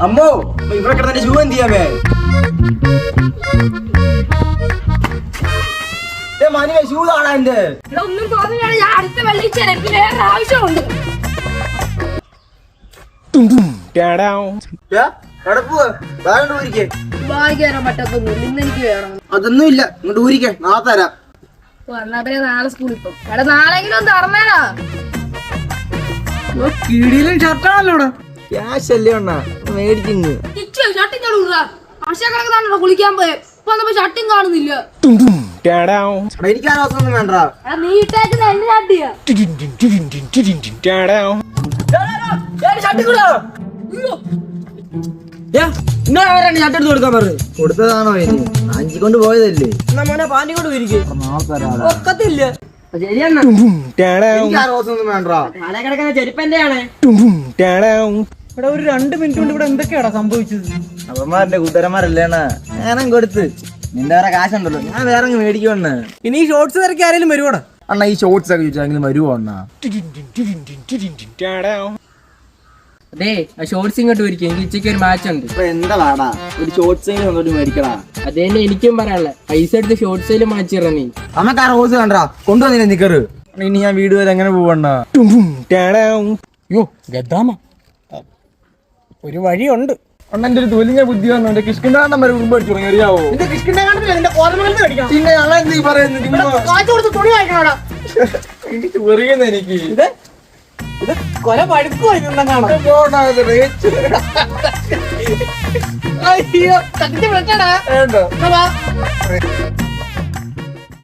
അമ്മോ ഇവിടെ കിടന്നെ ഷൂ എന്ത് ചെയ്യാമേ? മാനിവേ ഷൂ കാണാ എന്റെ. ഒന്നും തോന്നിയാണ് ഞാൻ അടുത്ത വെള്ളിച്ച എനിക്ക് വേറെ ആവശ്യമുണ്ട്. വായിക്കാനോ പറ്റത്തൊന്നും ഇന്ന് എനിക്ക് വേണം. അതൊന്നും ഇല്ല, ഇങ്ങോട്ട് ഊരിക്കേ, നാളെ തരാം. എന്നാ പിന്നെ നാളെ സ്കൂളിൽ പോകും. എടാ നാളെങ്കിലും ഒന്ന് തറന്നേടാ. കീടിയിലും ഷർട്ടാണല്ലോ ക്യാഷ് അല്ലേ അണ്ണാ മേടിച്ചിങ്. ഷർട്ടിങ്ങോട് ആശയക്കണക്കാണോ കുളിക്കാൻ പോയെ? ഇപ്പൊ ഷർട്ടും കാണുന്നില്ല. എനിക്ക് ആ ദിവസം ഒന്നും വേണ്ട. നീ ഇട്ടേക്കുന്ന എന്റെ ഷർട്ടിയാ. ഷർട്ട് എടുത്ത് കൊടുക്കാൻ പറഞ്ഞു. കൊടുത്തതാണോ ഇനി? അഞ്ചി കൊണ്ട് പോയതല്ലേ. മോനെ പാൻറ്റി കൊണ്ട് ഇരിക്കും. ഒക്കത്തില്ല. ശരിയാണ്. എനിക്ക് ആ ദിവസം ഒന്നും വേണ്ട. തല കിടക്കുന്ന ചെരുപ്പന്റെയാണ്. ഇവിടെ ഒരു 2 മിനിറ്റ് കൊണ്ട് ഇവിടെ എന്തൊക്കെയാടാ സംഭവിച്ചത്? അവന്മാരുടെ കൂട്ടുകാരന്മാരല്ലേണ ഞാനും കൊടുത്ത്. നിന്റെ വേറെ കാശുണ്ടല്ലോ, ഞാൻ വേറെ മേടിക്കുവണ്ണ. ഇനി ഈ ഷോർട്സ് തിരക്കി ആരെങ്കിലും വരുവാടാ അണ്ണാ? ഈ ഷോർട്സ് ഒക്കെ ചോദിച്ചാണെങ്കിലും വരുവോ അണ്ണാ? അതെ ഷോർട്സ് ഇങ്ങോട്ട് വരിക, എനിക്ക് ഉച്ചയ്ക്ക് ഒരു മാച്ച് ഉണ്ട്. എന്താ വാടാ ഒരു ഷോർട്സ് വന്നോട്ട് മേടിക്കടാ. അതന്നെ എനിക്കും പറയാനുള്ള പൈസ എടുത്ത് ഷോർട്സിൽ മാച്ച് ഇറ. നീ നമുക്ക് ആ റോസ് കണ്ടാ കൊണ്ടുവന്നില്ല നിക്കറ്. ഇനി ഞാൻ വീട് വരെ എങ്ങനെ പോവണ്ണ? യോ ഗദ്ദാമ ഒരു വഴിയുണ്ട്. അണ്ണന്റെ ഒരു തൊലിഞ്ഞ ബുദ്ധി വന്നു. എന്റെ കിഷ്കിണ്ടാണ്ടം വരെ ഉറുമ്പ് അടിച്ചു തുടങ്ങി, അറിയാവോ? പിന്നെ ഞങ്ങളെന്ത് പറയുന്നത്? എനിക്ക് ഇത് കൊല പഴുക്കോ ഇതെന്താ കാണാം. അയ്യോ